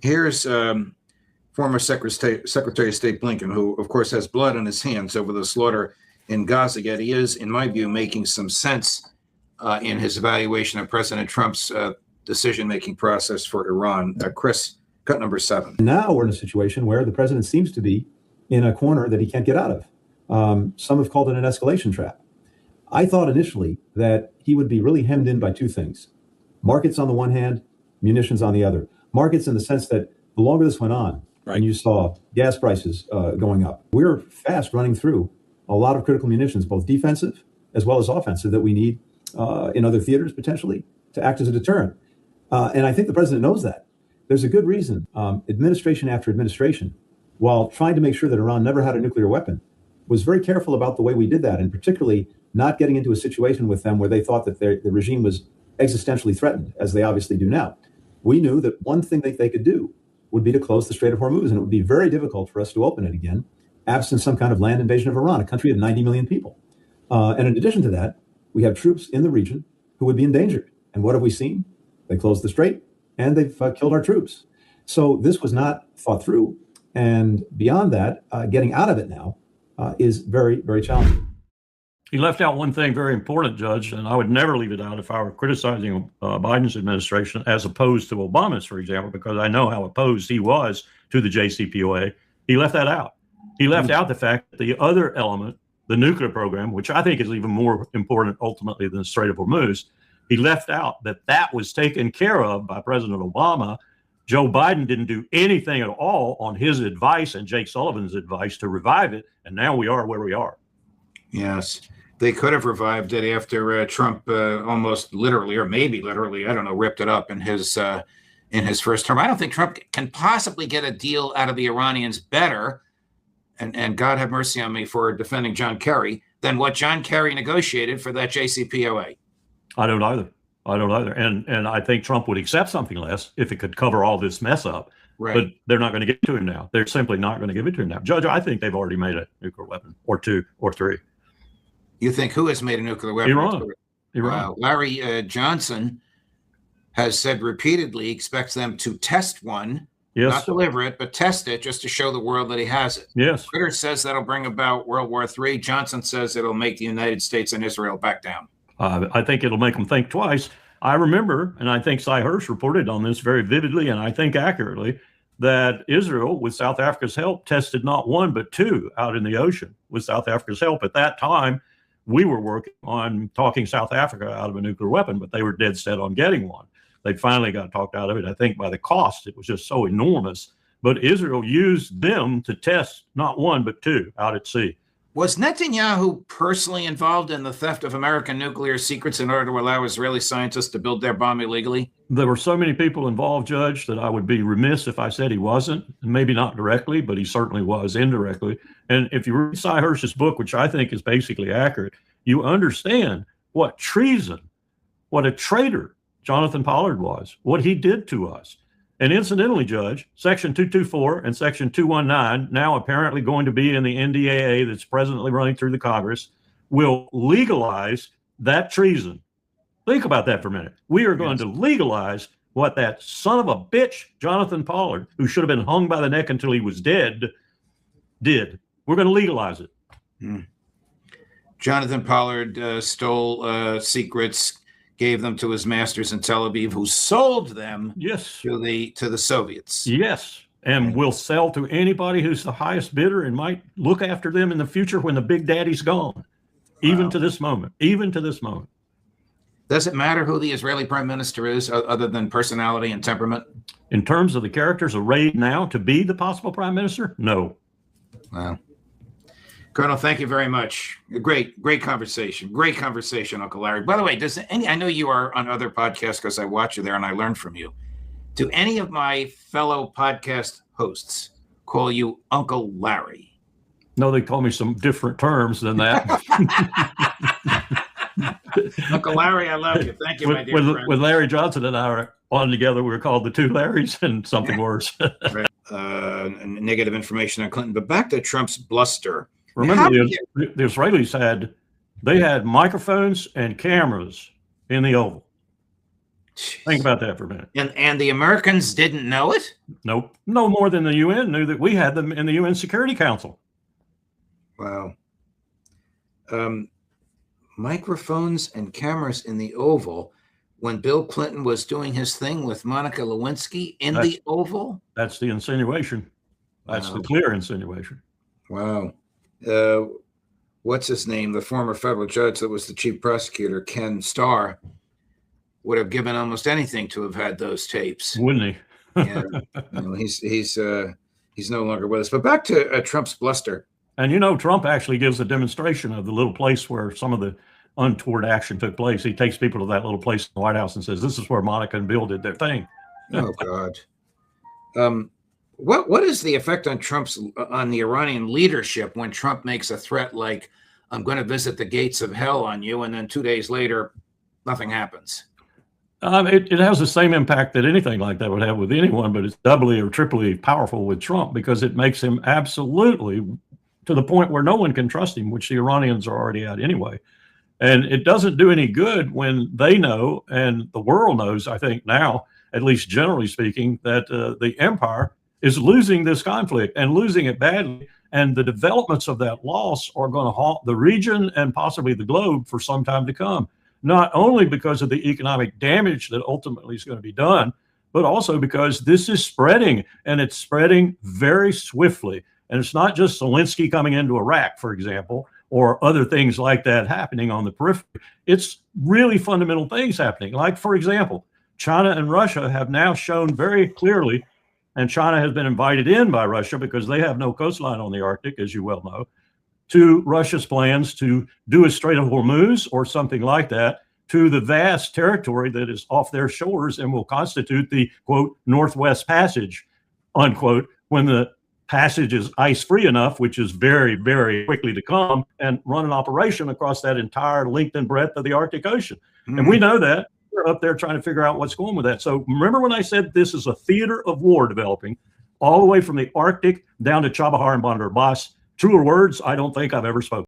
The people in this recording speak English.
Here's former Secretary of State Blinken, who, of course, has blood on his hands over the slaughter in Gaza, yet he is, in my view, making some sense in his evaluation of President Trump's decision-making process for Iran. Chris, cut number 7. Now we're in a situation where the president seems to be in a corner that he can't get out of. Some have called it an escalation trap. I thought initially that he would be really hemmed in by two things. Markets on the one hand, munitions on the other. Markets in the sense that the longer this went on, right, and you saw gas prices going up, we're fast running through a lot of critical munitions, both defensive as well as offensive, that we need in other theaters potentially to act as a deterrent. And I think the president knows that. There's a good reason. Administration after administration, while trying to make sure that Iran never had a nuclear weapon, was very careful about the way we did that, and particularly not getting into a situation with them where they thought that the regime was existentially threatened, as they obviously do now. We knew that one thing that they could do would be to close the Strait of Hormuz, and it would be very difficult for us to open it again, absent some kind of land invasion of Iran, a country of 90 million people. And in addition to that, we have troops in the region who would be endangered. And what have we seen? They closed the strait, and they've killed our troops. So this was not thought through. And beyond that, getting out of it now is very, very challenging. He left out one thing very important, Judge, and I would never leave it out if I were criticizing Biden's administration as opposed to Obama's, for example, because I know how opposed he was to the JCPOA. He left that out. He left out the fact that the other element, the nuclear program, which I think is even more important ultimately than the Strait of Hormuz, he left out that that was taken care of by President Obama. Joe Biden didn't do anything at all on his advice and Jake Sullivan's advice to revive it, and now we are where we are. Yes. They could have revived it after Trump almost literally, or maybe literally, I don't know, ripped it up in his first term. I don't think Trump can possibly get a deal out of the Iranians better, and God have mercy on me for defending John Kerry, than what John Kerry negotiated for that JCPOA. I don't either. And I think Trump would accept something less if it could cover all this mess up. Right. But they're not going to give it to him now. They're simply not going to give it to him now. Judge, I think they've already made a nuclear weapon, or 2 or 3. You think who has made a nuclear weapon? Iran. Larry Johnson has said repeatedly he expects them to test one, not deliver it, but test it just to show the world that he has it. Yes. Twitter says that'll bring about World War III. Johnson says it'll make the United States and Israel back down. I think it'll make them think twice. I remember, and I think Cy Hirsch reported on this very vividly, and I think accurately, that Israel, with South Africa's help, tested not 1, but 2 out in the ocean with South Africa's help. At that time, we were working on talking South Africa out of a nuclear weapon, but they were dead set on getting one. They finally got talked out of it, I think, by the cost. It was just so enormous. But Israel used them to test not 1, but 2 out at sea. Was Netanyahu personally involved in the theft of American nuclear secrets in order to allow Israeli scientists to build their bomb illegally? There were so many people involved, Judge, that I would be remiss if I said he wasn't. Maybe not directly, but he certainly was indirectly. And if you read Cy Hirsch's book, which I think is basically accurate, you understand what treason, what a traitor Jonathan Pollard was, what he did to us. And incidentally, Judge, Section 224 and Section 219, now apparently going to be in the NDAA that's presently running through the Congress, will legalize that treason. Think about that for a minute. We are going to legalize what that son of a bitch, Jonathan Pollard, who should have been hung by the neck until he was dead, did. We're going to legalize it. Jonathan Pollard stole secrets, gave them to his masters in Tel Aviv, who sold them to the Soviets. Yes, and will sell to anybody who's the highest bidder and might look after them in the future when the big daddy's gone. Even to this moment. Does it matter who the Israeli prime minister is, other than personality and temperament? In terms of the characters arrayed now to be the possible prime minister? No. Wow. Colonel, thank you very much. Great conversation. Great conversation, Uncle Larry. By the way, I know you are on other podcasts because I watch you there and I learn from you. Do any of my fellow podcast hosts call you Uncle Larry? No, they call me some different terms than that. Uncle Larry, I love you. Thank you, my dear friend. When Larry Johnson and I were on together, we were called the 2 Larrys and something worse. Negative information on Clinton. But back to Trump's bluster. Remember, the Israelis had microphones and cameras in the Oval. Think about that for a minute. And the Americans didn't know it? Nope. No more than the UN knew that we had them in the UN Security Council. Wow. Microphones and cameras in the Oval when Bill Clinton was doing his thing with Monica Lewinsky in the Oval? That's the insinuation. That's Wow. the clear insinuation. Wow. What's his name? The former federal judge that was the chief prosecutor, Ken Starr, would have given almost anything to have had those tapes. Wouldn't he? Yeah. He's no longer with us. But back to Trump's bluster. And Trump actually gives a demonstration of the little place where some of the untoward action took place. He takes people to that little place in the White House and says, "This is where Monica and Bill did their thing." Oh God. What is the effect on the Iranian leadership when Trump makes a threat like, "I'm going to visit the gates of hell on you," and then 2 days later, nothing happens? It has the same impact that anything like that would have with anyone, but it's doubly or triply powerful with Trump because it makes him absolutely to the point where no one can trust him, which the Iranians are already at anyway. And it doesn't do any good when they know, and the world knows, I think now, at least generally speaking, that the empire is losing this conflict and losing it badly. And the developments of that loss are going to haunt the region and possibly the globe for some time to come, not only because of the economic damage that ultimately is going to be done, but also because this is spreading, and it's spreading very swiftly. And it's not just Zelensky coming into Iraq, for example, or other things like that happening on the periphery. It's really fundamental things happening. Like, for example, China and Russia have now shown very clearly, and China has been invited in by Russia because they have no coastline on the Arctic, as you well know, to Russia's plans to do a Strait of Hormuz or something like that to the vast territory that is off their shores and will constitute the, quote, Northwest Passage, unquote, when the passage is ice-free enough, which is very, very quickly to come, and run an operation across that entire length and breadth of the Arctic Ocean. Mm-hmm. And we know that. We're up there trying to figure out what's going with that. So remember when I said this is a theater of war developing all the way from the Arctic down to Chabahar and Bandar Abbas? Truer words I don't think I've ever spoken.